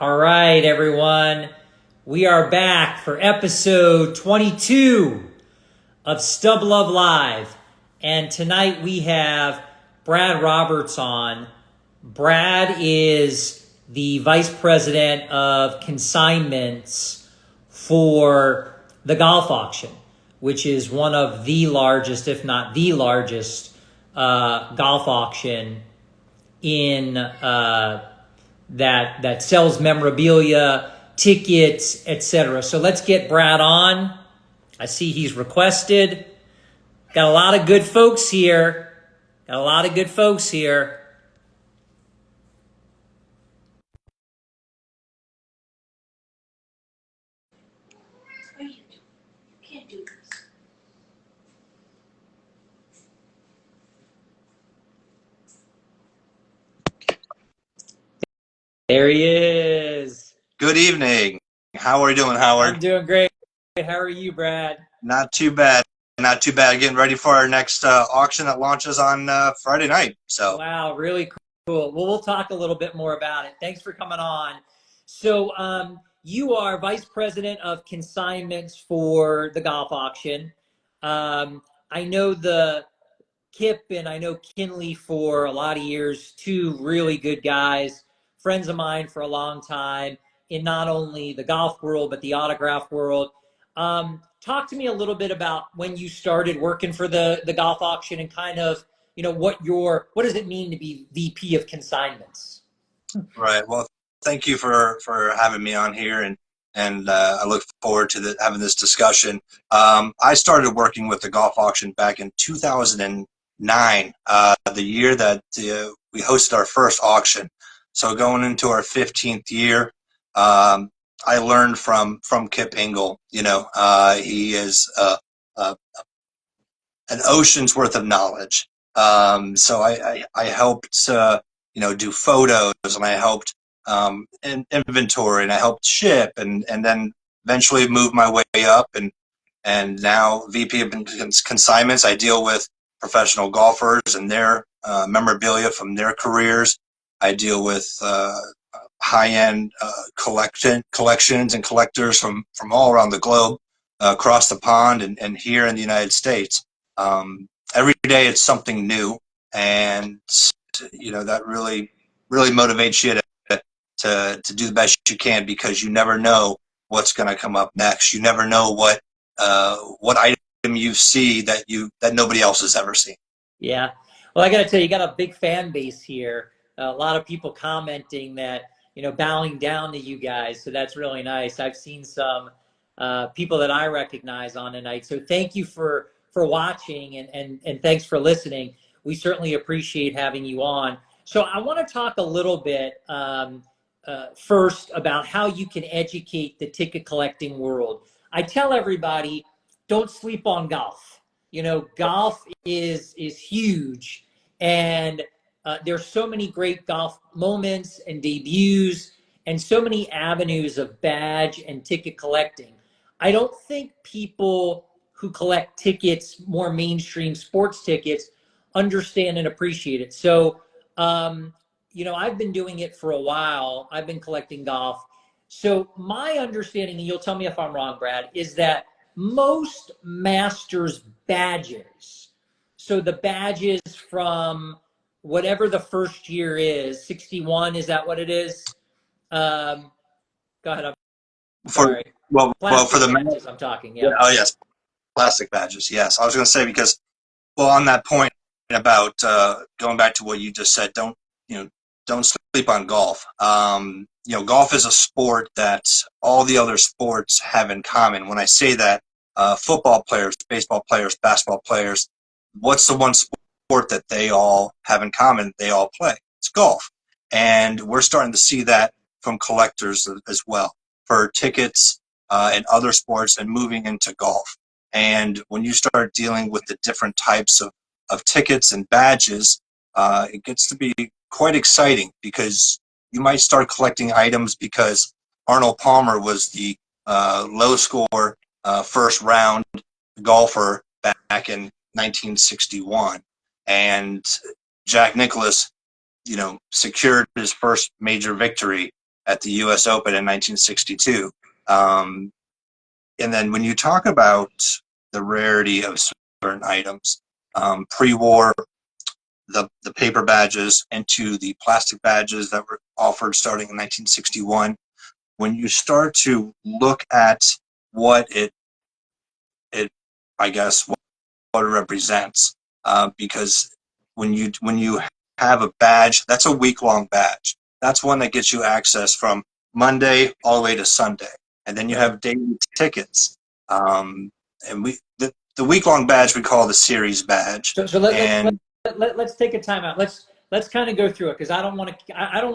All right, everyone. We are back for episode 22 of Stub Love Live. And tonight we have Brad Roberts on. Brad is the Vice President of Consignments for the golf auction, which is one of the largest, if not the largest, golf auction in that sells memorabilia, tickets, etc. So let's get Brad on. I see he's requested. Got a lot of good folks here. There he is. Good evening. How are you doing, Howard? I'm doing great. How are you, Brad? Not too bad. Not too bad. Getting ready for our next auction that launches on Friday night. So wow, really cool. Well, we'll talk a little bit more about it. Thanks for coming on. So you are Vice President of Consignments for the golf auction. I know the Kip and I know Kinley for a lot of years, two really good guys, friends of mine for a long time in not only the golf world, but the autograph world. Talk to me a little bit about when you started working for the golf auction and kind of, what does it mean to be VP of Consignments? right. Well, thank you for having me on here, and I look forward to having this discussion. I started working with the golf auction back in 2009, the year that we hosted our first auction. So going into our 15th year, I learned from Kip Ingle. He is an ocean's worth of knowledge. So I helped do photos, and I helped inventory, and I helped ship, and then eventually moved my way up, and now VP of Consignments. I deal with professional golfers and their memorabilia from their careers. I deal with high-end collections and collectors from all around the globe, across the pond, and here in the United States. Every day it's something new, and that really motivates you to do the best you can, because you never know what's going to come up next. You never know what item you see that nobody else has ever seen. Yeah. Well, I got to tell you, you got a big fan base here. A lot of people commenting that, bowing down to you guys. So that's really nice. I've seen some people that I recognize on tonight. So thank you for watching, and thanks for listening. We certainly appreciate having you on. So I want to talk a little bit first about how you can educate the ticket collecting world. I tell everybody, don't sleep on golf. Golf is huge, and there's so many great golf moments and debuts, and so many avenues of badge and ticket collecting. I don't think people who collect tickets, more mainstream sports tickets, understand and appreciate it. So, I've been doing it for a while. I've been collecting golf. So my understanding, and you'll tell me if I'm wrong, Brad, is that most Masters badges, so the badges from whatever the first year is, 61, is that what it is? Go ahead. I'm sorry. Well, for the badges, I'm talking. Yeah. Oh yes, plastic badges. Yes, I was going to say, because, on that point about going back to what you just said, don't sleep on golf. Golf is a sport that all the other sports have in common. When I say that, football players, baseball players, basketball players, what's the one sport that they all have in common? They all play. It's golf. And we're starting to see that from collectors as well, for tickets and other sports, and moving into golf. And when you start dealing with the different types of tickets and badges, it gets to be quite exciting, because you might start collecting items because Arnold Palmer was the low score first round golfer back in 1961, and Jack Nicklaus secured his first major victory at the U.S. Open in 1962. And then when you talk about the rarity of certain items, pre-war, the paper badges into the plastic badges that were offered starting in 1961, when you start to look at what it I guess what it represents, because when you have a badge, that's a week-long badge. That's one that gets you access from Monday all the way to Sunday, and then you have daily tickets. And the week-long badge we call the series badge. So And let's take a time out. Let's kind of go through it because I don't want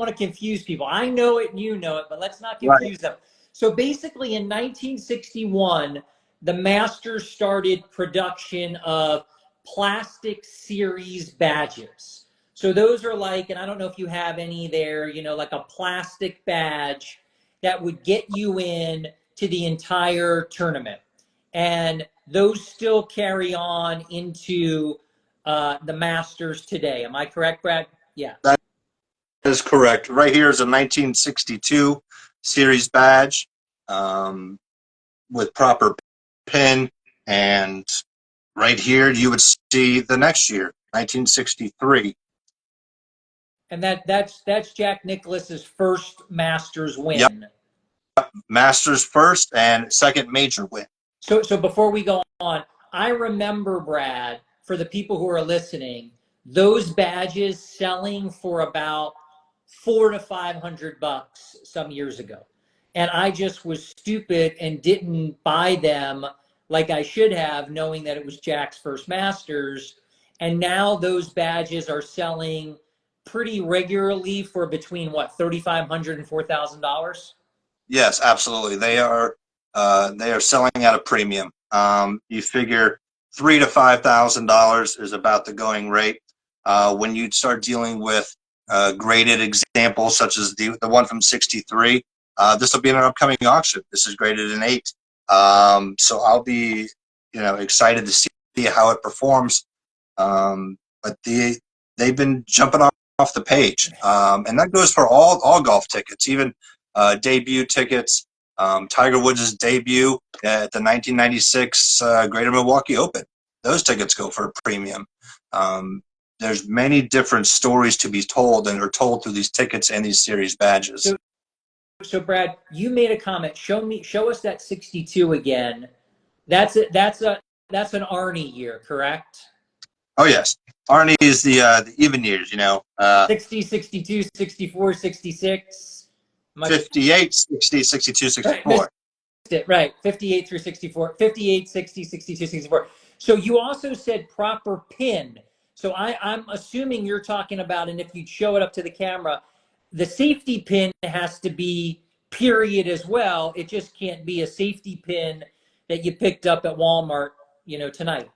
to confuse people. I know it and you know it, but let's not right, confuse them. So basically, in 1961, the Masters started production of plastic series badges. So those are like, and I don't know if you have any there, you know, like a plastic badge that would get you in to the entire tournament. And those still carry on into the Masters today. Am I correct, Brad? Yeah. that is correct. Right here is a 1962 series badge, with proper pin, and right here you would see the next year, 1963. And that's Jack Nicklaus's first Masters Yep, win. Masters first and second major win. So before we go on, I remember, Brad, for the people who are listening, those badges selling for about $400 to $500 some years ago. And I just was stupid and didn't buy them like I should have, knowing that it was Jack's first Masters. And now those badges are selling pretty regularly for between what, $3,500 and $4,000. Yes, absolutely. They are selling at a premium. You figure $3,000 to $5,000 is about the going rate. When you start dealing with graded examples such as the one from '63, this will be in an upcoming auction. This is graded in 8. So I'll be excited to see how it performs. But they've been jumping off the page, and that goes for all golf tickets, even debut tickets. Tiger Woods' debut at the 1996 Greater Milwaukee Open. Those tickets go for a premium. There's many different stories to be told, and are told through these tickets and these series badges. So Brad, you made a comment. Show us that 62 again. That's an Arnie year, correct? Oh yes, Arnie is the even years. 60, 62, 64, 66. 58, 60, 62, Right, 64. it, right. 58 through 64, 58, 60, 62, 64. So you also said proper pin. So I'm assuming you're talking about, and if you'd show it up to the camera, the safety pin has to be period as well. It just can't be a safety pin that you picked up at Walmart, tonight.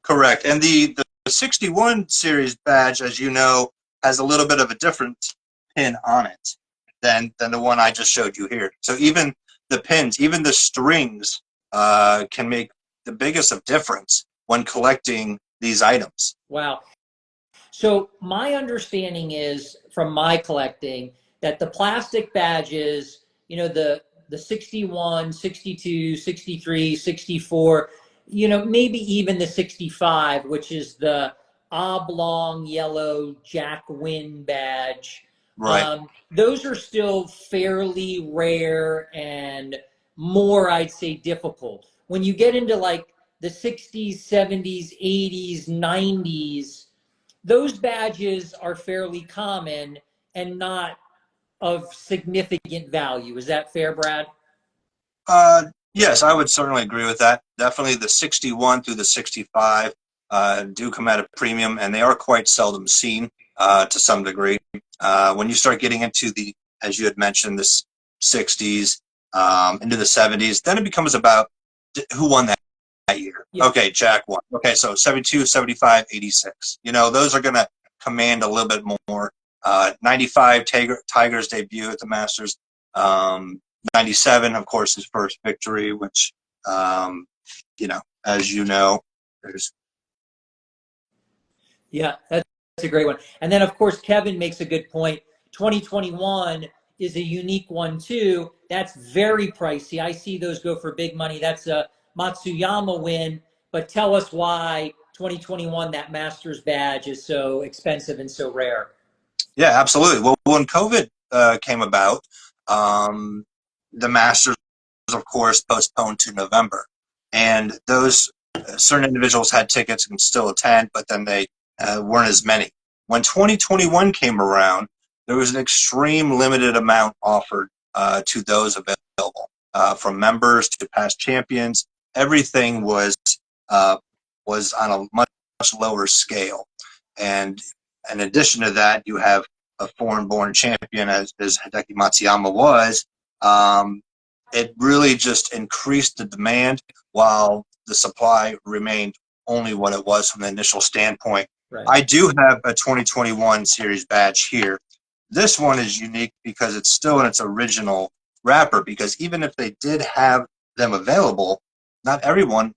Correct. And the 61 series badge, as you know, has a little bit of a different pin on it than the one I just showed you here. So even the pins, even the strings, can make the biggest of difference when collecting these items. Wow. So my understanding is from my collecting that the plastic badges, the 61, 62, 63, 64, maybe even the 65, which is the oblong yellow Jack Win badge. Right. Those are still fairly rare and more, I'd say, difficult. When you get into like the 60s, 70s, 80s, 90s, those badges are fairly common and not of significant value. Is that fair, Brad? Yes, I would certainly agree with that. Definitely the 61 through the 65 do come at a premium, and they are quite seldom seen to some degree. When you start getting into as you had mentioned, the 60s, into the 70s, then it becomes about who won that year. Yeah. Okay, Jack won. Okay, so 72, 75, 86. Those are going to command a little bit more. 95, Tiger's debut at the Masters. 97, of course, his first victory, which, as you know, there's. Yeah, that's a great one. And then, of course, Kevin makes a good point. 2021 is a unique one too. That's very pricey. I see those go for big money. That's a Matsuyama win. But tell us why 2021 that Masters badge is so expensive and so rare. Yeah, absolutely. Well, when COVID came about, the Masters, of course, postponed to November, and those certain individuals had tickets and still attend, but then they weren't as many. When 2021 came around, there was an extreme limited amount offered to those available, from members to past champions. Everything uh, was on a much lower scale, and in addition to that, you have a foreign-born champion, as Hideki Matsuyama was. It really just increased the demand while the supply remained only what it was from the initial standpoint. Right. I do have a 2021 series badge here. This one is unique because it's still in its original wrapper, because even if they did have them available, not everyone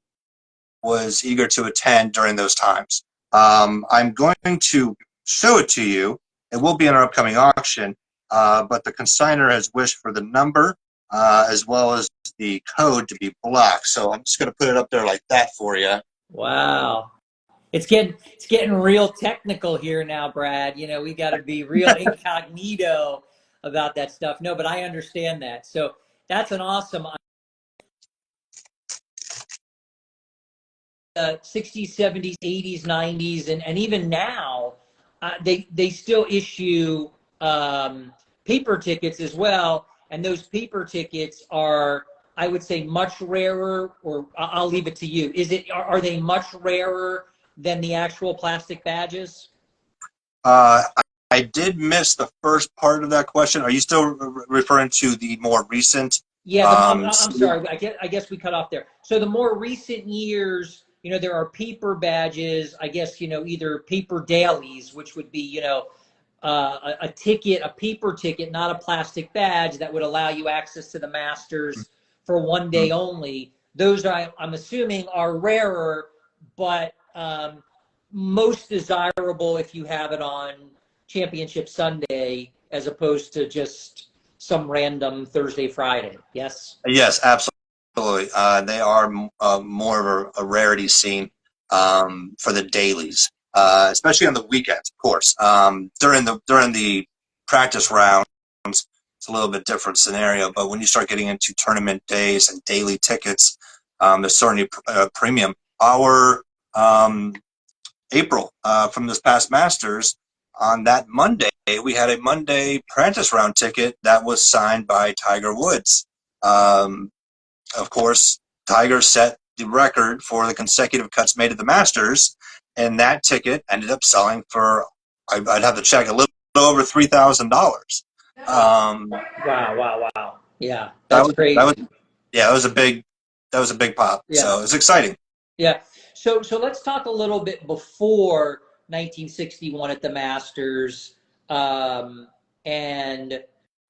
was eager to attend during those times. I'm going to show it to you. It will be in our upcoming auction, but the consignor has wished for the number as well as the code to be black. So I'm just going to put it up there like that for you. Wow. It's getting real technical here now, Brad. You know, we got to be real incognito about that stuff. No, but I understand that. So that's an awesome 60s, 70s, 80s, 90s, and even now, they still issue paper tickets as well. And those paper tickets are, I would say, much rarer, or I'll leave it to you. Are they much rarer than the actual plastic badges? Uh, I did miss the first part of that question. Are you still referring to the more recent? Yeah, I'm sorry. I guess we cut off there. So the more recent years, you know, there are paper badges. I guess, you know, either paper dailies, which would be, you know, a ticket, a paper ticket, not a plastic badge that would allow you access to the Masters for one day only. Those I'm assuming are rarer, but most desirable if you have it on Championship Sunday as opposed to just some random Thursday, Friday. Yes? Yes, absolutely. They are more of a rarity scene for the dailies, especially on the weekends, of course. During the practice rounds, it's a little bit different scenario. But when you start getting into tournament days and daily tickets, there's certainly a premium. Our April from this past Masters, on that Monday, we had a Monday practice round ticket that was signed by Tiger Woods. Um, of course, Tiger set the record for the consecutive cuts made at the Masters, and that ticket ended up selling for, I'd have to check, a little over $3,000. Wow. Yeah, That that's was crazy. that was yeah, that was a big pop. Yeah. So it's exciting. Yeah. So let's talk a little bit before 1961 at the Masters, and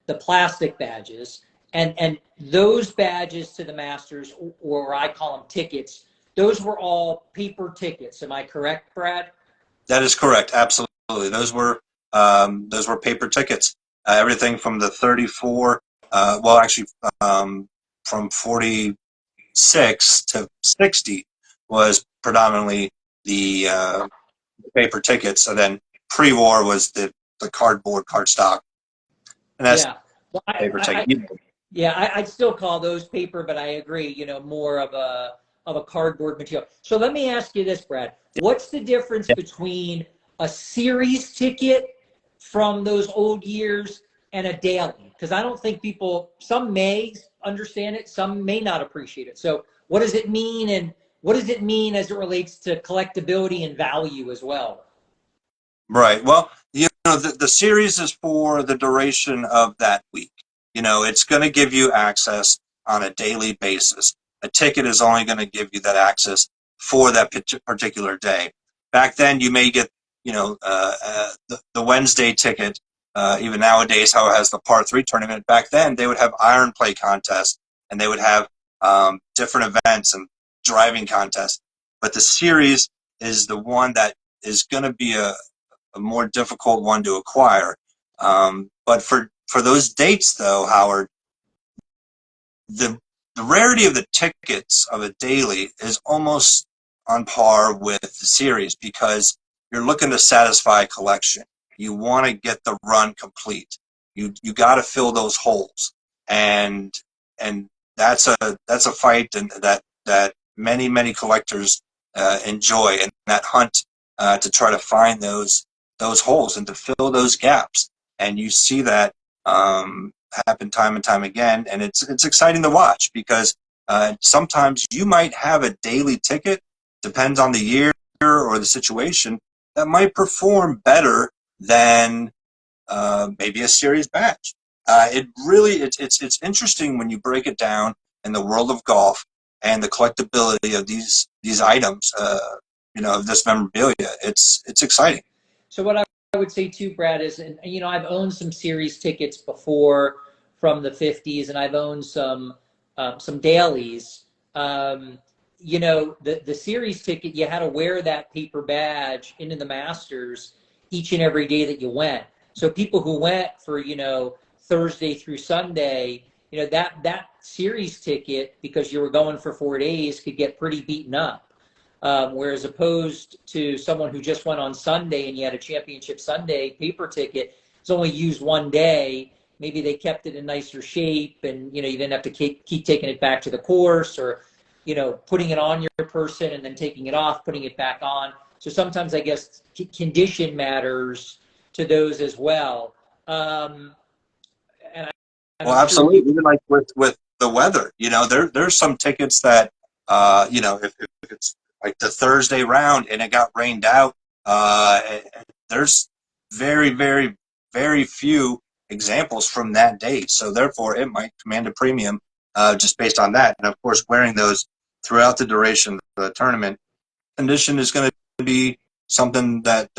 the plastic badges, and those badges to the Masters, or I call them tickets. Those were all paper tickets. Am I correct, Brad? That is correct. Absolutely. Those were paper tickets. Everything from the 34, well, actually, from 46 to 60 was predominantly the paper tickets. And then pre-war was the cardboard, cardstock. And that's Yeah. Well, paper ticket. yeah, I'd still call those paper, but I agree, you know, more of a cardboard material. So let me ask you this, Brad. What's the difference between a series ticket from those old years and a daily? Because I don't think some may understand it, some may not appreciate it. So what does it mean, and what does it mean as it relates to collectability and value as well? Right. Well, the series is for the duration of that week. It's going to give you access on a daily basis. A ticket is only going to give you that access for that particular day. Back then, you may get, the Wednesday ticket. Even nowadays, how it has the par 3 tournament. Back then, they would have iron play contests, and they would have different events and driving contests. But the series is the one that is going to be a more difficult one to acquire. But for for those dates, though, Howard, the rarity of the tickets of a daily is almost on par with the series because you're looking to satisfy a collection. You want to get the run complete. You got to fill those holes, and that's a fight and that many collectors enjoy, and that hunt to try to find those holes and to fill those gaps. And you see that happen time and time again, and it's exciting to watch because sometimes you might have a daily ticket, depends on the year or the situation, that might perform better than maybe a series badge. It's interesting when you break it down in the world of golf and the collectability of these items, of this memorabilia. It's exciting. So what I would say too, Brad, is, and I've owned some series tickets before from the 50s, and I've owned some dailies. The series ticket, you had to wear that paper badge into the Masters each and every day that you went. So people who went for, Thursday through Sunday, that series ticket, because you were going for 4 days, could get pretty beaten up. Whereas opposed to someone who just went on Sunday and you had a championship Sunday paper ticket, it's only used 1 day. Maybe they kept it in nicer shape, and you didn't have to keep taking it back to the course, or putting it on your person and then taking it off, putting it back on. So sometimes I guess condition matters to those as well. Well, absolutely. Even like with the weather, there's some tickets that if it's like the Thursday round and it got rained out, there's very few examples from that date. So therefore, it might command a premium just based on that. And of course, wearing those throughout the duration of the tournament, condition is going to be something that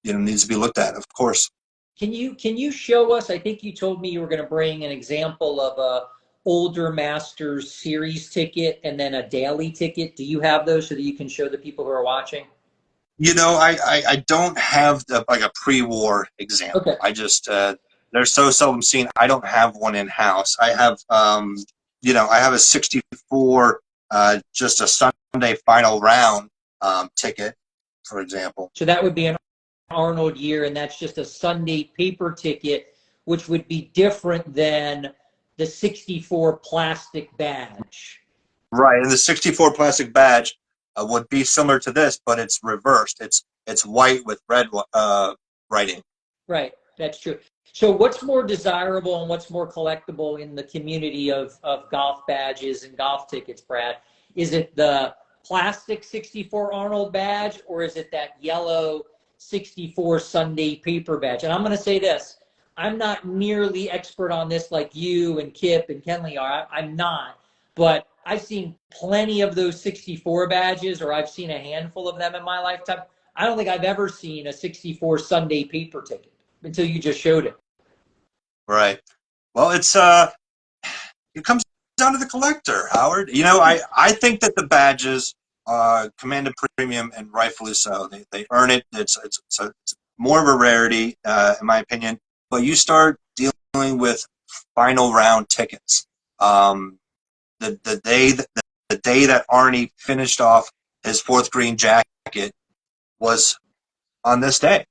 needs to be looked at. Of course. Can you show us? I think you told me you were going to bring an example of a older Masters series ticket and then a daily ticket. Do you have those so that you can show the people who are watching? I don't have like a pre-war example. Okay. I just they're so seldom seen. I don't have one in house. I have I have a 64 just a Sunday final round ticket, for example. So that would be an Arnold year, and that's just a Sunday paper ticket, which would be different than the 64 plastic badge. Right, and the 64 plastic badge would be similar to this, but it's reversed. It's white with red writing. Right, that's true. So what's more desirable and what's more collectible in the community of golf badges and golf tickets, Brad? Is it the plastic 64 Arnold badge, or is it that yellow 64 Sunday paper badge? And I'm going to say this. I'm not nearly expert on this like you and Kip and Kenley are. I'm not. But I've seen plenty of those 64 badges, or I've seen a handful of them in my lifetime. I don't think I've ever seen a 64 Sunday paper ticket until you just showed it. Right. Well, it comes down to the collector, Howard. I think that the badges command a premium, and rightfully so. They earn it. It's more of a rarity, in my opinion. But you start dealing with final round tickets. The day that Arnie finished off his fourth green jacket was on this day,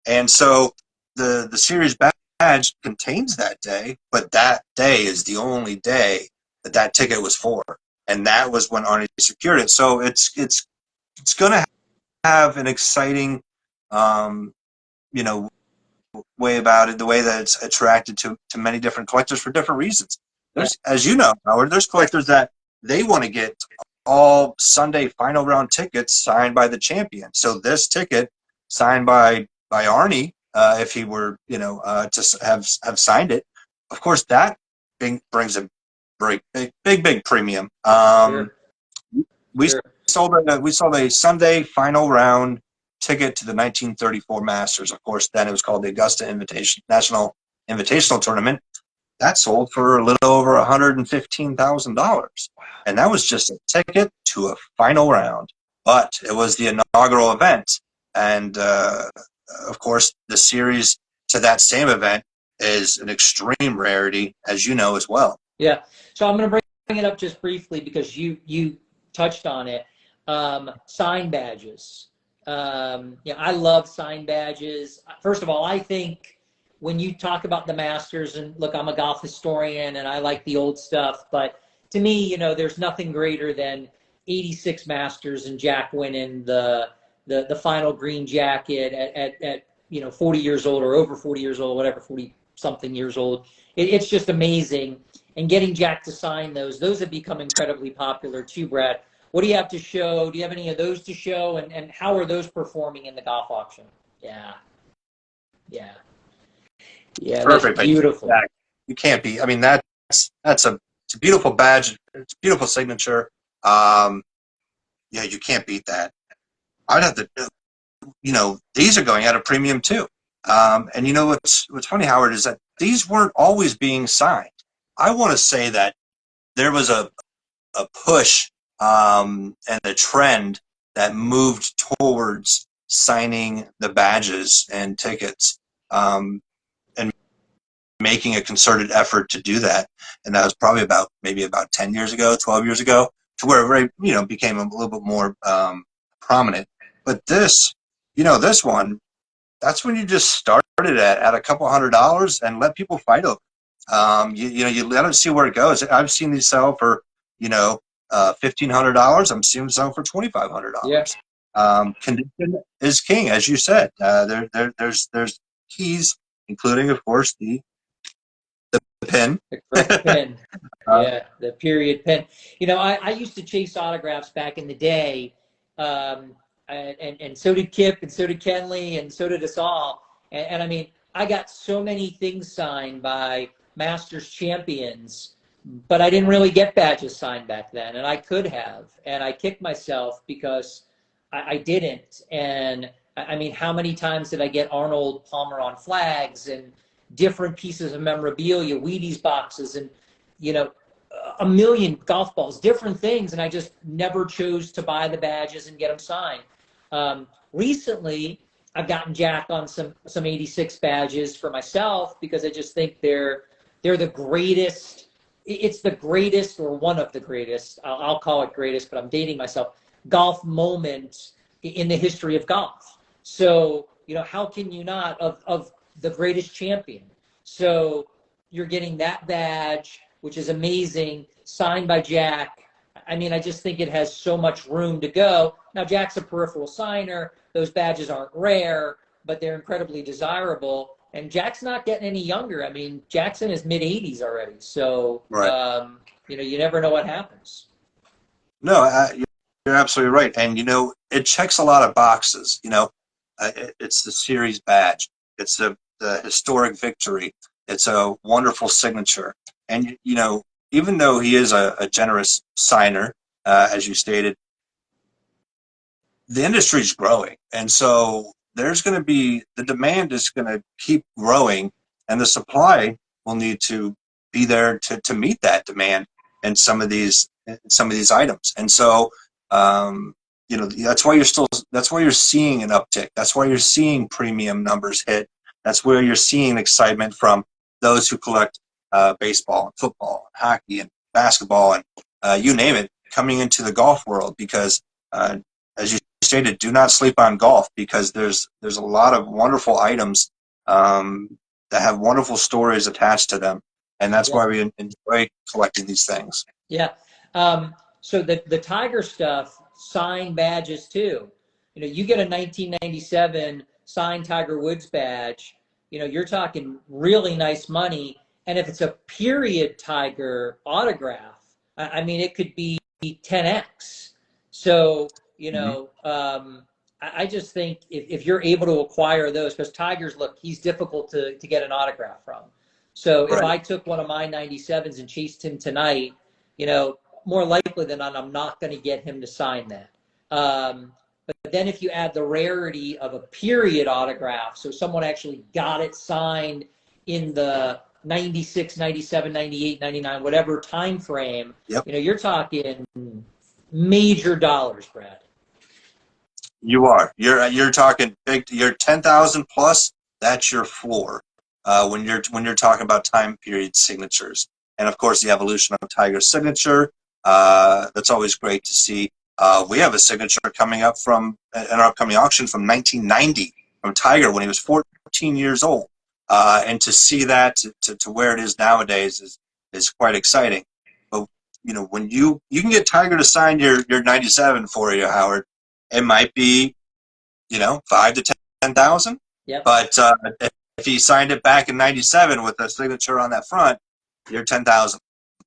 and so the series badge contains that day, but that day is the only day that ticket was for, and that was when Arnie secured it. So it's going to have an exciting, way about it, the way that it's attracted to many different collectors for different reasons. There's, as you know, Howard, there's collectors that they want to get all Sunday final round tickets signed by the champion. So this ticket signed by Arnie, if he were, to have signed it, of course that brings a big premium. Sure. We sold a Sunday final round ticket to the 1934 Masters. Of course, then it was called the Augusta National Invitational Tournament. That sold for a little over $115,000, and that was just a ticket to a final round. But it was the inaugural event, and of course, the series to that same event is an extreme rarity, as you know as well. Yeah. So I'm going to bring it up just briefly because you touched on it. Sign badges. Yeah, I love sign badges. First of all, I think when you talk about the Masters, and look, I'm a golf historian and I like the old stuff, but to me, you know, there's nothing greater than 86 Masters and Jack winning the final green jacket at 40 years old or over 40 years old, whatever, 40 something years old. It's just amazing. And getting Jack to sign those have become incredibly popular too, Brad. What do you have to show? Do you have any of those to show? And how are those performing in the golf auction? Yeah. Yeah. Yeah, that's Perfect. beautiful. You can't be. I mean, it's a beautiful badge. It's a beautiful signature. Yeah, you can't beat that. I'd have to. These are going at a premium too. And you know what's funny, Howard, is that these weren't always being signed. I want to say that there was a push and a trend that moved towards signing the badges and tickets, and making a concerted effort to do that. And that was probably maybe about 10 years ago, 12 years ago, to where it became a little bit more prominent. But this one, that's when you just started at a couple $100 and let people fight over. You let them see where it goes. I've seen these sell for $1,500. I'm seeing them sell for $2,500. Yeah. Condition is king, as you said. There's keys, including, of course, the pin. The correct pin. Yeah, the period pin. You know, I used to chase autographs back in the day, and so did Kip, and so did Kenley, and so did us all. And I mean, I got so many things signed by Masters champions, but I didn't really get badges signed back then, and I could have. And I kicked myself because I didn't. And I mean, how many times did I get Arnold Palmer on flags and different pieces of memorabilia, Wheaties boxes, and, a million golf balls, different things, and I just never chose to buy the badges and get them signed. Recently, I've gotten Jack on some 86 badges for myself because I just think they're the greatest. It's the greatest, or one of the greatest. I'll call it greatest, but I'm dating myself. Golf moment in the history of golf. So how can you not of the greatest champion? So you're getting that badge, which is amazing, signed by Jack. I mean, I just think it has so much room to go. Now, Jack's a peripheral signer. Those badges aren't rare, but they're incredibly desirable. And Jack's not getting any younger. I mean, Jack's in his mid-80s already. So, Right. You never know what happens. No, you're absolutely right. And, it checks a lot of boxes. It's the series badge. It's the historic victory. It's a wonderful signature. And, even though he is a generous signer, as you stated, the industry is growing. And so there's going to be, the demand is going to keep growing, and the supply will need to be there to meet that demand in some of these items. And so, that's why you're seeing an uptick. That's why you're seeing premium numbers hit. That's where you're seeing excitement from those who collect baseball and football and hockey and basketball and you name it, coming into the golf world, because as you stated, do not sleep on golf, because there's a lot of wonderful items that have wonderful stories attached to them, and that's why we enjoy collecting these things. Yeah. So the Tiger stuff, signed badges too. You get a 1997 signed Tiger Woods badge. You're talking really nice money. And if it's a period Tiger autograph, I mean, it could be 10x. So, I just think if you're able to acquire those, because Tiger's, look, he's difficult to get an autograph from. So if I took one of my 97s and chased him tonight, more likely than not, I'm not going to get him to sign that. But then if you add the rarity of a period autograph, so someone actually got it signed in the 96, 97, 98, 99, whatever time frame, you're talking major dollars, Brad. You are. You're talking big. You're 10,000 plus. That's your floor. when you're talking about time period signatures. And of course, the evolution of Tiger's signature. That's always great to see. We have a signature coming up from an upcoming auction from 1990 from Tiger when he was 14 years old. And to see that to where it is nowadays is quite exciting. But when you can get Tiger to sign your 97 for you, Howard, it might be 5 to 10,000. Yep. But if he signed it back in '97 with a signature on that front, you're 10,000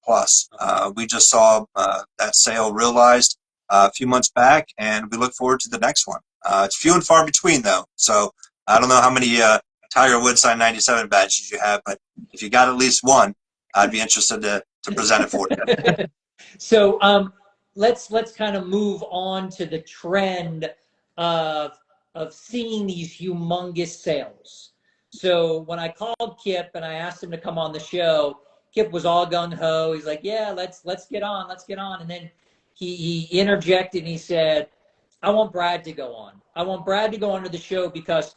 plus. We just saw that sale realized a few months back, and we look forward to the next one. It's few and far between, though. So I don't know how many Tiger Woods signed 97 badges you have, but if you got at least one, I'd be interested to present it for you. So let's kind of move on to the trend of seeing these humongous sales. So when I called Kip and I asked him to come on the show, Kip was all gung ho. He's like, "Yeah, let's get on, let's get on." And then he interjected and he said, "I want Brad to go on. I want Brad to go onto the show because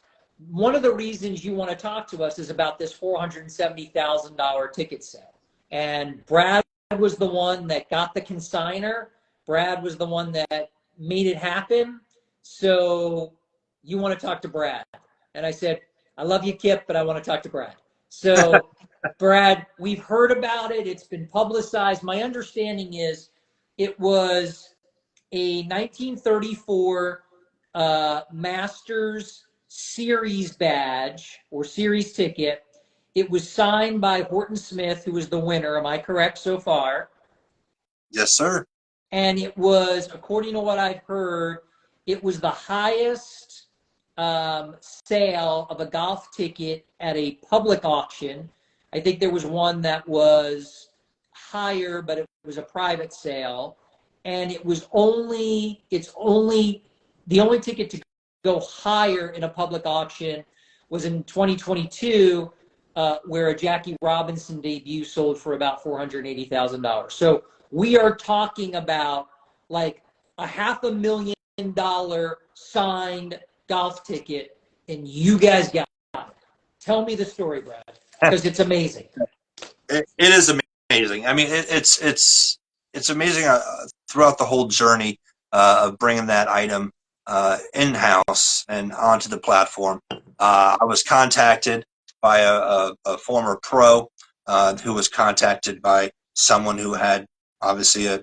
one of the reasons you want to talk to us is about this $470,000 ticket sale." And Brad was the one that got the consigner. Brad was the one that made it happen. So you want to talk to Brad? And I said, "I love you, Kip, but I want to talk to Brad." So Brad, we've heard about it. It's been publicized. My understanding is it was a 1934 Masters Series badge or Series ticket. It was signed by Horton Smith, who was the winner. Am I correct so far? Yes, sir. And it was, according to what I've heard, it was the highest sale of a golf ticket at a public auction. I think there was one that was higher, but it was a private sale. And the only ticket to go higher in a public auction was in 2022, where a Jackie Robinson debut sold for about $480,000. So we are talking about like a $500,000 signed golf ticket, and you guys got it. Tell me the story, Brad, because it's amazing. It is amazing. I mean, it's amazing throughout the whole journey of bringing that item in-house and onto the platform. I was contacted by a former pro who was contacted by someone who had obviously a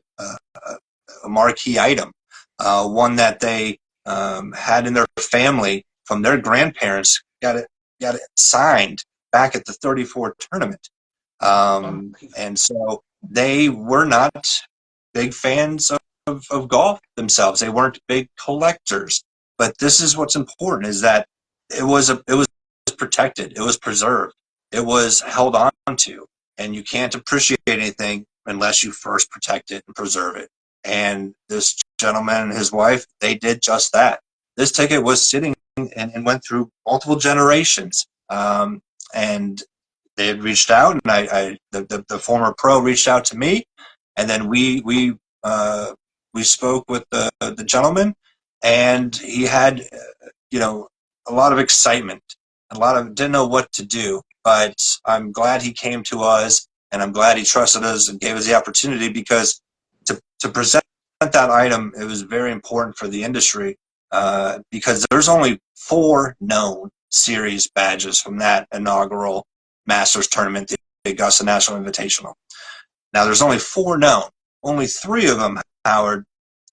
marquee item, one that they had in their family from their grandparents. Got it signed back at the 34 tournament. And so they were not big fans of golf themselves. They weren't big collectors. But this is what's important: is that it was protected, it was preserved, it was held on to, and you can't appreciate anything unless you first protect it and preserve it. And this gentleman and his wife, they did just that. This ticket was sitting and went through multiple generations. And they had reached out, and the former pro reached out to me, and then we spoke with the gentleman, and he had a lot of excitement, didn't know what to do, but I'm glad he came to us, and I'm glad he trusted us and gave us the opportunity, because to present that item, it was very important for the industry, because there's only 4 known series badges from that inaugural Masters tournament, the Augusta National Invitational. Now, there's only 4 known. Only 3 of them, Howard,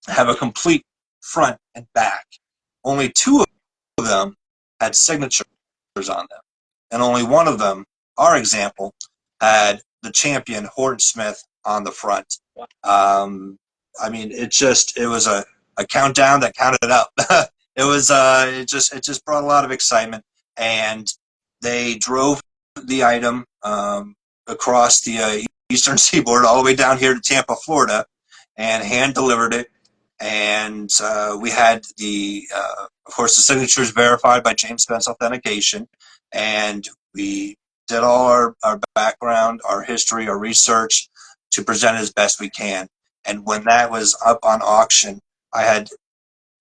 have a complete front and back. Only 2 of them had signatures on them. And only one of them, our example, had the champion Horton Smith on the front. I mean, it was a countdown that counted up. It just brought a lot of excitement, and they drove the item across the eastern seaboard all the way down here to Tampa, Florida, and hand delivered it. And we had of course, the signatures verified by James Spence Authentication, and we did all our background, our history, our research to present it as best we can. And when that was up on auction, I had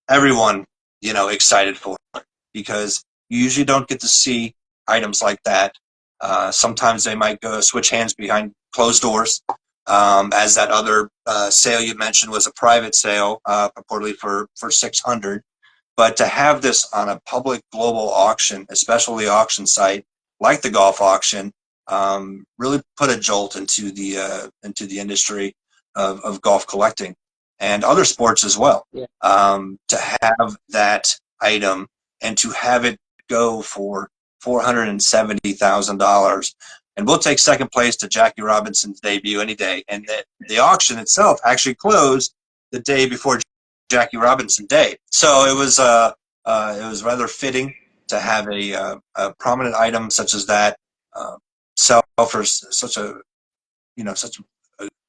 everyone, excited for it, because you usually don't get to see items like that Sometimes they might go switch hands behind closed doors, as that other sale you mentioned was a private sale, purportedly for 600. But to have this on a public global auction, especially auction site like the golf auction, really put a jolt into the industry of golf collecting and other sports as well. Yeah. To have that item and to have it go for $470,000, and we'll take second place to Jackie Robinson's debut any day. And the auction itself actually closed the day before Jackie Robinson Day, so it was rather fitting to have a prominent item such as that sell for such a such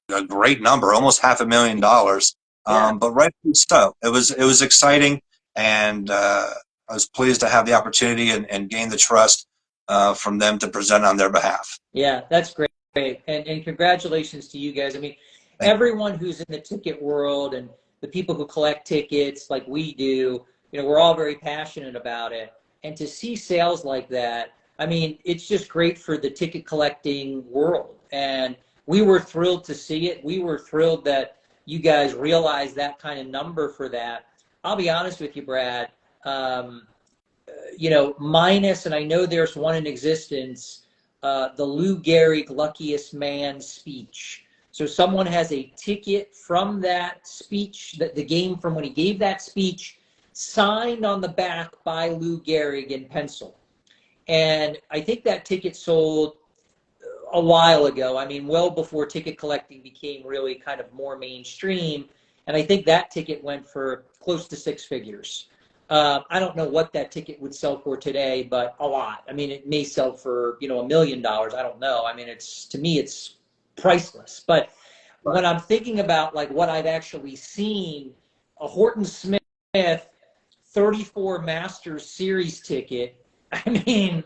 a great number, almost $500,000. Yeah. But rightfully so. It was exciting, and I was pleased to have the opportunity and gain the trust from them to present on their behalf. Yeah, that's great. And congratulations to you guys. I mean, everyone who's in the ticket world and the people who collect tickets like we do, we're all very passionate about it. And to see sales like that, I mean, it's just great for the ticket collecting world. And we were thrilled to see it. We were thrilled that you guys realized that kind of number for that. I'll be honest with you, Brad. Minus, and I know there's one in existence, the Lou Gehrig Luckiest Man speech. So someone has a ticket from that speech, the game from when he gave that speech, signed on the back by Lou Gehrig in pencil. And I think that ticket sold a while ago. I mean, well before ticket collecting became really kind of more mainstream. And I think that ticket went for close to six figures. I don't know what that ticket would sell for today, but a lot. I mean, it may sell for, $1 million. I don't know. I mean, to me, it's priceless. But when I'm thinking about like what I've actually seen, a Horton Smith 34 Masters Series ticket, I mean,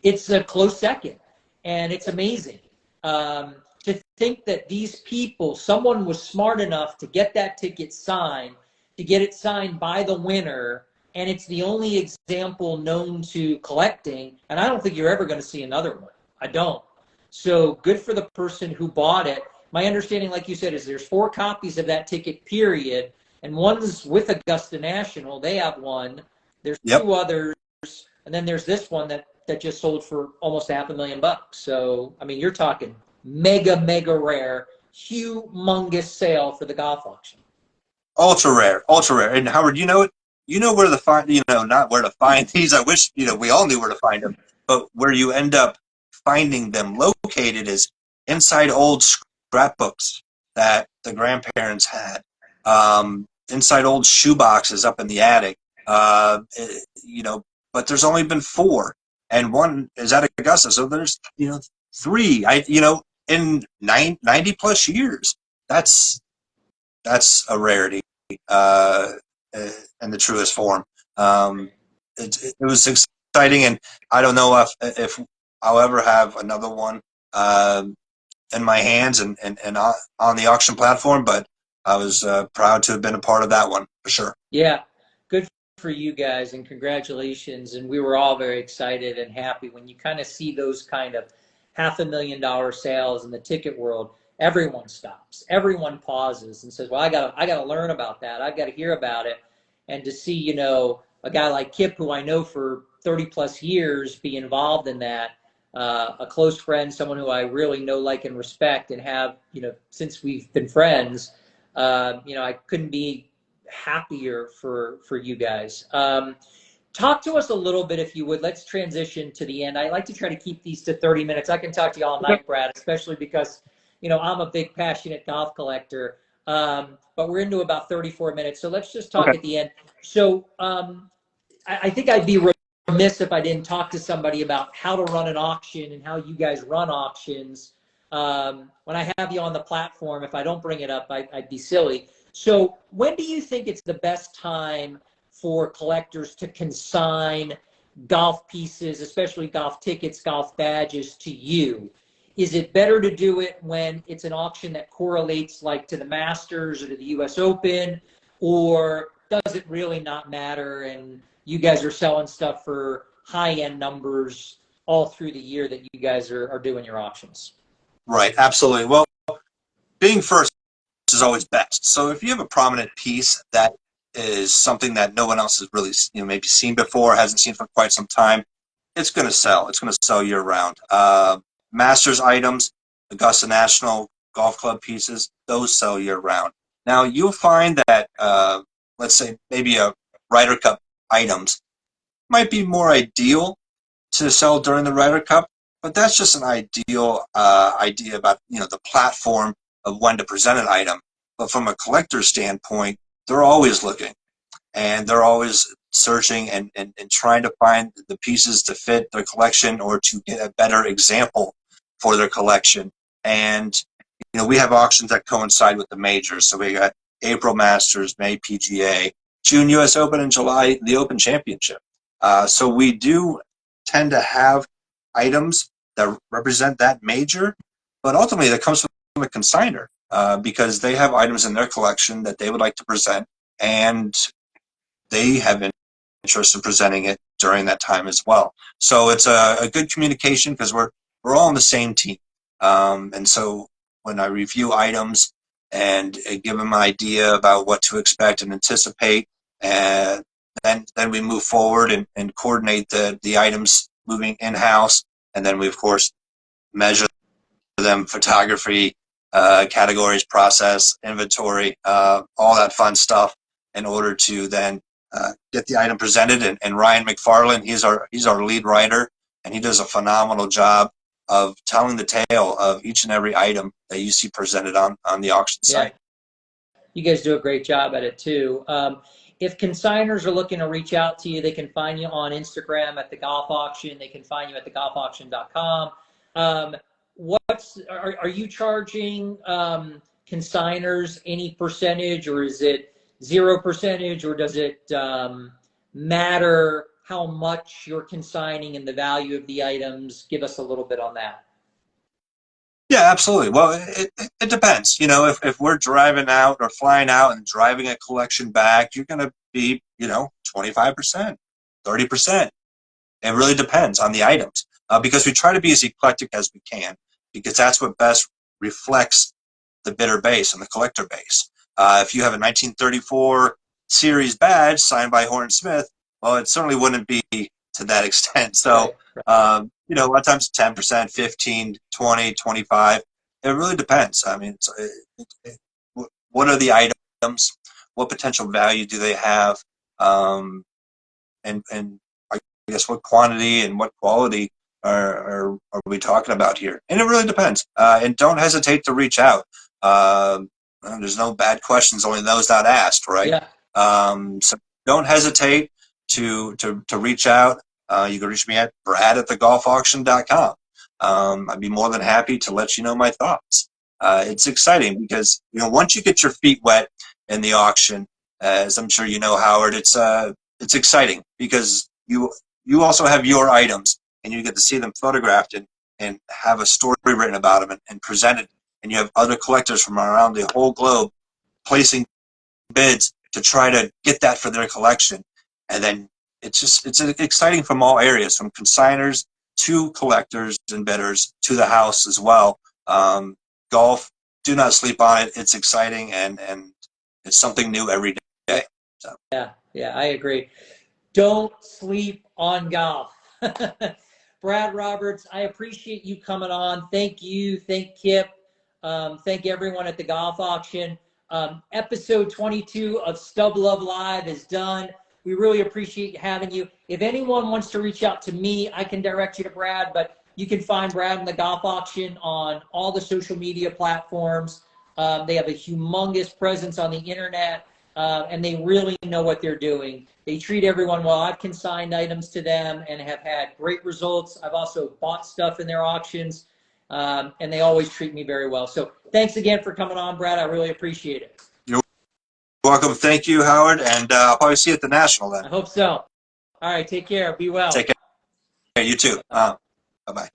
it's a close second, and it's amazing. To think that these people, someone was smart enough to get that ticket signed, to get it signed by the winner, and it's the only example known to collecting, and I don't think you're ever going to see another one. I don't. So good for the person who bought it. My understanding, like you said, is there's 4 copies of that ticket, period, and one's with Augusta National. They have one. There's 2 others, and then there's this one that just sold for almost $500,000. So, I mean, you're talking mega rare, humongous sale for the golf auction. Ultra rare. And Howard, you know it. You know where to find, not where to find these. I wish, we all knew where to find them, but where you end up finding them located is inside old scrapbooks that the grandparents had, inside old shoe boxes up in the attic, but there's only been 4, and one is at Augusta. So there's, 3, in 90 plus years. That's a rarity. In the truest form. It was exciting, and I don't know if I'll ever have another one in my hands and on the auction platform, but I was proud to have been a part of that one for sure. Yeah, good for you guys, and congratulations. And we were all very excited and happy when you kind of see those kind of $500,000 sales in the ticket world. Everyone stops, everyone pauses and says, well, I gotta learn about that. I've got to hear about it. And to see, a guy like Kip, who I know for 30 plus years, be involved in that, a close friend, someone who I really know, like, and respect, and have, since we've been friends, I couldn't be happier for you guys. Talk to us a little bit, if you would. Let's transition to the end. I like to try to keep these to 30 minutes. I can talk to you all night, Brad, especially because I'm a big, passionate golf collector, but we're into about 34 minutes. So let's just talk at the end. So I think I'd be remiss if I didn't talk to somebody about how to run an auction and how you guys run auctions. When I have you on the platform, if I don't bring it up, I'd be silly. So when do you think it's the best time for collectors to consign golf pieces, especially golf tickets, golf badges, to you? Is it better to do it when it's an auction that correlates like to the Masters or to the US Open, or does it really not matter and you guys are selling stuff for high-end numbers all through the year that you guys are doing your auctions. Right, absolutely. Well, being first is always best. So if you have a prominent piece that is something that no one else has really, maybe seen before, hasn't seen for quite some time, it's going to sell. It's going to sell year round. Masters items, Augusta National golf club pieces, those sell year round. Now you'll find that, let's say maybe a Ryder Cup items might be more ideal to sell during the Ryder Cup, but that's just an ideal idea about the platform of when to present an item. But from a collector's standpoint, they're always looking, and they're always searching and trying to find the pieces to fit their collection or to get a better example for their collection. And we have auctions that coincide with the majors. So we got April Masters, May PGA, June US Open, and July the Open Championship. So we do tend to have items that represent that major, but ultimately that comes from a consignor because they have items in their collection that they would like to present, and they have interest in presenting it during that time as well. So it's a good communication because we're all on the same team. And so when I review items and give them an idea about what to expect and anticipate, and then we move forward and coordinate the items moving in-house, and then we of course measure them, photography, categories, process, inventory, all that fun stuff in order to then get the item presented. And Ryan McFarland, he's our lead writer, and he does a phenomenal job of telling the tale of each and every item that you see presented on the auction site. You guys do a great job at it too. If consigners are looking to reach out to you, they can find you on Instagram at The Golf Auction. They can find you at thegolfauction.com. Are you charging consigners any percentage, or is it 0%, or does it matter how much you're consigning and the value of the items? Give us a little bit on that. Yeah, absolutely. Well, it depends. If we're driving out or flying out and driving a collection back, you're going to be, 25%, 30%. It really depends on the items because we try to be as eclectic as we can, because that's what best reflects the bidder base and the collector base. If you have a 1934 series badge signed by Horton Smith, well, it certainly wouldn't be to that extent. So, a lot of times 10%, 15, 20, 25. It really depends. I mean, what are the items? What potential value do they have? And I guess what quantity and what quality are we talking about here? And it really depends. And don't hesitate to reach out. There's no bad questions, only those not asked, right? Yeah. So don't hesitate to reach out. You can reach me at brad@thegolfauction.com. I'd be more than happy to let you know my thoughts. It's exciting because once you get your feet wet in the auction, as I'm sure you know, Howard, it's exciting because you also have your items and you get to see them photographed and have a story written about them and presented. And you have other collectors from around the whole globe placing bids to try to get that for their collection. And then it's exciting from all areas, from consigners to collectors and bidders to the house as well. Golf, do not sleep on it. It's exciting and it's something new every day. So. Yeah, I agree. Don't sleep on golf. Brad Roberts, I appreciate you coming on. Thank you. Thank Kip. Thank everyone at the Golf Auction. Episode 22 of Stub Love Live is done. We really appreciate having you. If anyone wants to reach out to me, I can direct you to Brad, but you can find Brad and the Golf Auction on all the social media platforms. They have a humongous presence on the internet, and they really know what they're doing. They treat everyone well. I've consigned items to them and have had great results. I've also bought stuff in their auctions, and they always treat me very well. So thanks again for coming on, Brad. I really appreciate it. You're welcome. Thank you, Howard, and I'll probably see you at the National then. I hope so. All right, take care. Be well. Take care. You too. Bye-bye.